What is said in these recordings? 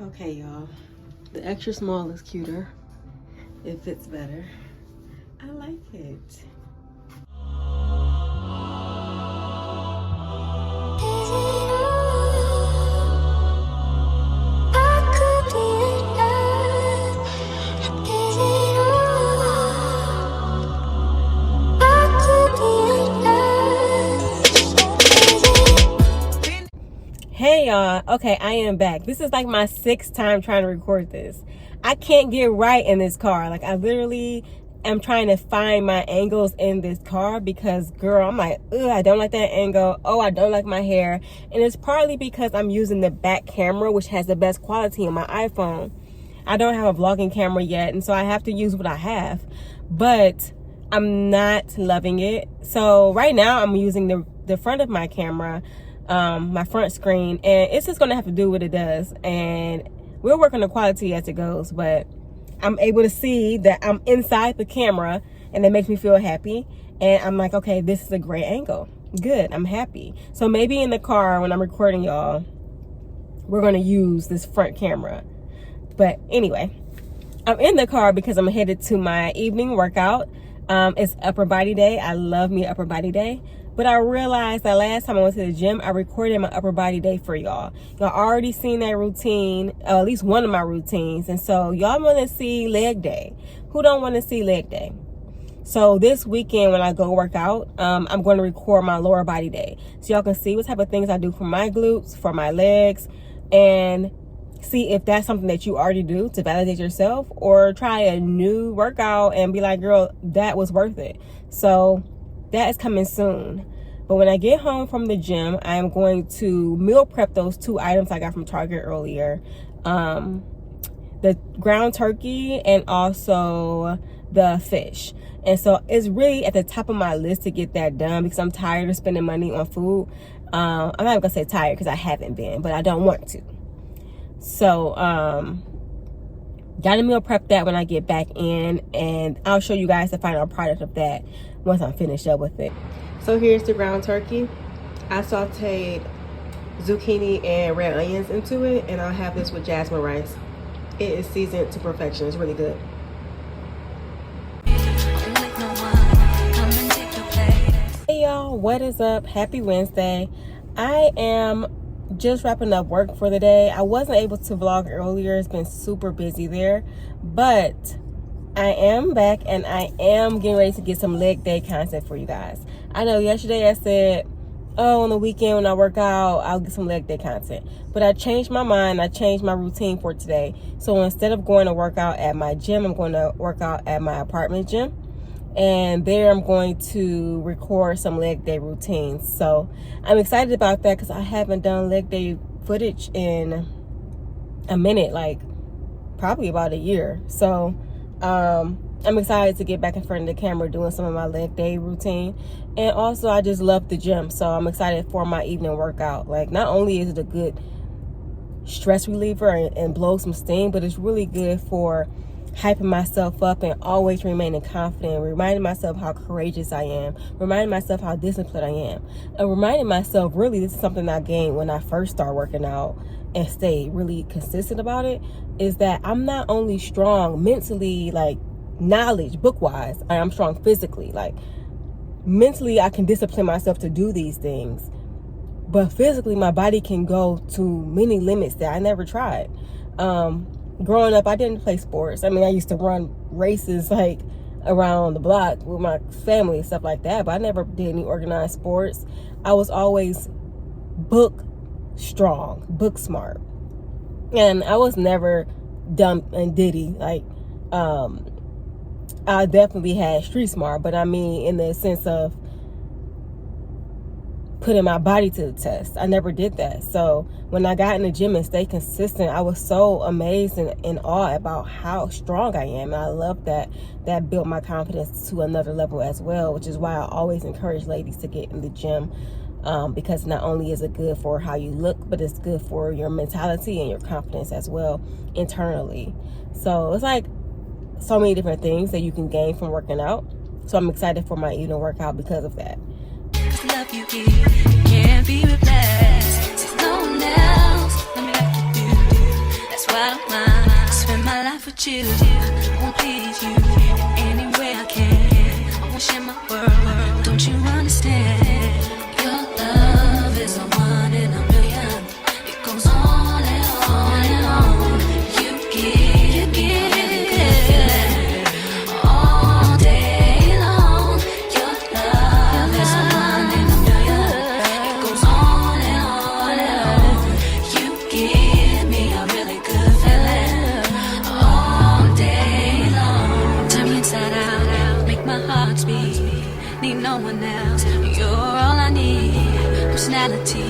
Okay, y'all. The extra small is cuter. It fits better. I like it. Hey y'all, okay, I am back. This is like my 6th time trying to record this. I can't get right in this car. Like, I literally am trying to find my angles in this car because, girl, I'm like, ugh, I don't like that angle. Oh, I don't like my hair. And it's partly because I'm using the back camera, which has the best quality on my iPhone. I don't have a vlogging camera yet, and so I have to use what I have. But I'm not loving it. So right now I'm using the front of my camera, my front screen, and it's just gonna have to do what it does, and we'll work on the quality as it goes. But I'm able to see that I'm inside the camera, and it makes me feel happy, and I'm like, okay, this is a great angle. Good, I'm happy. So maybe in the car when I'm recording y'all, we're gonna use this front camera. But anyway, I'm in the car because I'm headed to my evening workout. It's upper body day. I love me upper body day. But I realized that last time I went to the gym, I recorded my upper body day for y'all. Y'all already seen that routine, at least one of my routines. And so y'all want to see leg day. Who don't want to see leg day? So this weekend when I go work out, I'm going to record my lower body day. So y'all can see what type of things I do for my glutes, for my legs, and see if that's something that you already do to validate yourself, or try a new workout and be like, girl, that was worth it. So that is coming soon. But when I get home from the gym, I am going to meal prep those 2 items I got from Target earlier. The ground turkey and also the fish. And so it's really at the top of my list to get that done because I'm tired of spending money on food. I'm not even gonna say tired because I haven't been, but I don't want to. So gotta meal prep that when I get back in, and I'll show you guys the final product of that once I'm finished up with it. So here's the ground turkey. I sauteed zucchini and red onions into it, and I'll have this with jasmine rice. It is seasoned to perfection. It's really good. Hey y'all, what is up? Happy Wednesday. I am just wrapping up work for the day. I wasn't able to vlog earlier. It's been super busy there, but I am back and I am getting ready to get some leg day content for you guys. I know yesterday I said, oh, on the weekend when I work out, I'll get some leg day content. But I changed my mind. I changed my routine for today. So instead of going to work out at my gym, I'm going to work out at my apartment gym. And there I'm going to record some leg day routines. So I'm excited about that because I haven't done leg day footage in a minute, like probably about a year. So I'm excited to get back in front of the camera doing some of my leg day routine. And also I just love the gym, so I'm excited for my evening workout. Like, not only is it a good stress reliever and blow some steam, but it's really good for hyping myself up and always remaining confident, reminding myself how courageous I am, reminding myself how disciplined I am, and reminding myself, really, this is something I gained when I first started working out and stayed really consistent about it, is that I'm not only strong mentally, like knowledge, book-wise, I'm strong physically. Like, mentally, I can discipline myself to do these things, but physically, my body can go to many limits that I never tried. Growing up, I didn't play sports. I mean, I used to run races like around the block with my family and stuff like that, but I never did any organized sports. I was always book strong, book smart, and I was never dumb and ditty. Like, I definitely had street smart, but I mean in the sense of putting my body to the test. I never did that. So when I got in the gym and stayed consistent, I was so amazed and in awe about how strong I am. And I love that. That built my confidence to another level as well, which is why I always encourage ladies to get in the gym, because not only is it good for how you look, but it's good for your mentality and your confidence as well internally. So it's like so many different things that you can gain from working out. So I'm excited for my evening workout because of that. Love you give, can't be replaced. There's no one else. Let me like you do. That's why I don't mind. Spend my life with you. I won't please you any way I can. I won't share my world. Don't you understand? Your love is a one in a million. It goes on and on and on. You give me a really good feeling all day long. Your love is a one in a million. It goes on and on and on. You give me a really good feeling all day long. Turn me inside out, make my heart beat. Need no one else. You're all I need. Personality,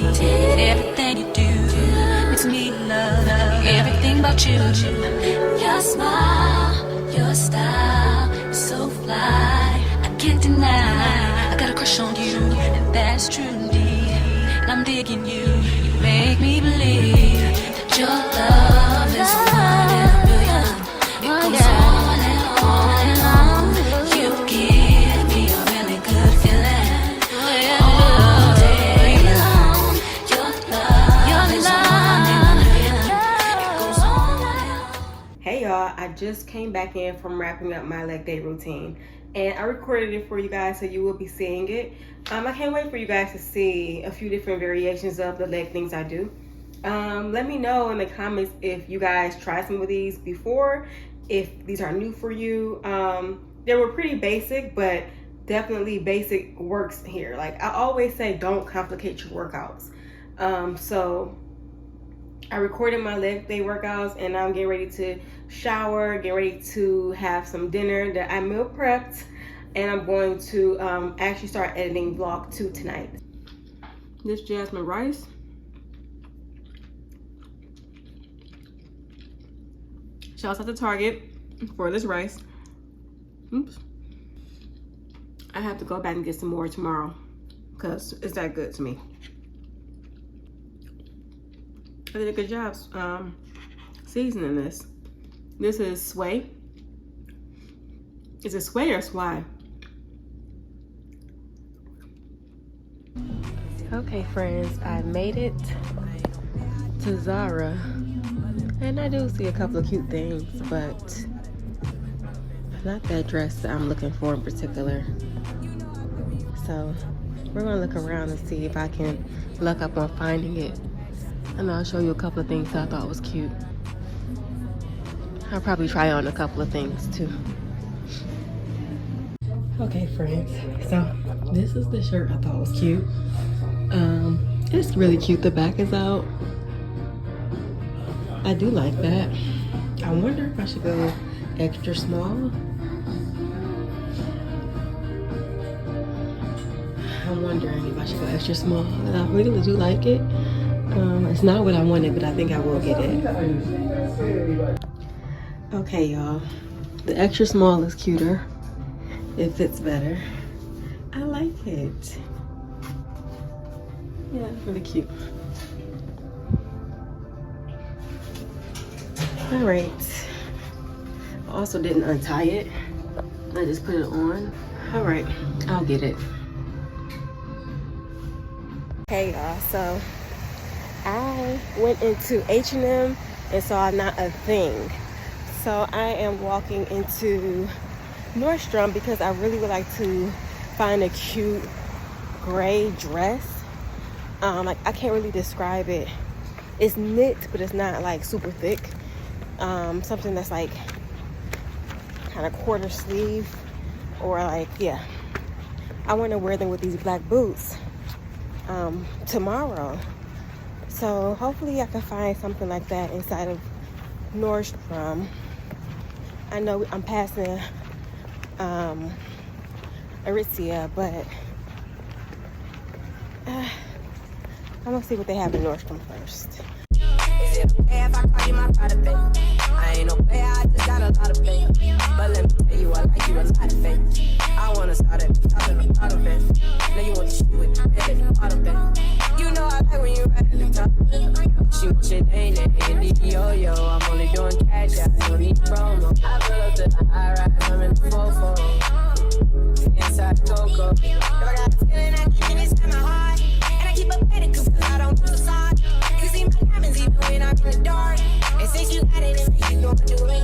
everything you do makes me love everything about you. Your smile, your style is so fly. I can't deny. I got a crush on you, and that's true indeed. And I'm digging you. You make me believe that your love is one in a million. It goes on and on and on. You give me a really good feeling all day long. Your love is one in a million. It goes on and on. Hey y'all, I just came back in from wrapping up my leg day routine and I recorded it for you guys, so you will be seeing it. I can't wait for you guys to see a few different variations of the leg things I do. Let me know in the comments if you guys tried some of these before, if these are new for you. They were pretty basic, but definitely basic works here. Like I always say, don't complicate your workouts. So I recorded my leg day workouts and I'm getting ready to shower, get ready to have some dinner that I meal prepped, and I'm going to actually start editing vlog 2 tonight. This jasmine rice. Shouts out to Target for this rice. Oops. I have to go back and get some more tomorrow because it's that good to me. I did a good job seasoning this. This is sway. Is it sway or swai? Okay, friends, I made it to Zara, and I do see a couple of cute things, but not that dress that I'm looking for in particular. So we're gonna look around and see if I can luck up on finding it. And I'll show you a couple of things that I thought was cute. I'll probably try on a couple of things too. Okay, friends, so this is the shirt I thought was cute. It's really cute. The back is out. I do like that. I wonder if I should go extra small. I'm wondering if I should go extra small. I really do like it. It's not what I wanted, but I think I will get it. Okay, y'all. The extra small is cuter. It fits better. I like it. Yeah, it's really cute. All right. I also didn't untie it. I just put it on. All right, I'll get it. Hey y'all, so I went into H&M and saw not a thing. So I am walking into Nordstrom because I really would like to find a cute gray dress. Like I can't really describe it. It's knit, but it's not like super thick. Something that's like kind of quarter sleeve, or like, yeah. I want to wear them with these black boots tomorrow. So hopefully I can find something like that inside of Nordstrom. I know I'm passing Aritzia, but I'm gonna see what they have in Nordstrom first. Is it okay if I call you my pride of it? I ain't no player, I just got a lot of faith. But let me tell you, I like you a lot of faith. I wanna start at the top and the bottom end. Now you want to shoot with the bed at the bottom end. You know I like when you right at the top. Shoot shit, ain't it? Yo, I'm only doing cash, I don't need promo. I pull up to the high rise, I'm in the 4-4. Inside the Coco. If I got a feeling I keep it inside my heart. And I keep up at it, cause I don't do the side. You see my diamonds even when I'm in the dark. And since you got it, gon' do it.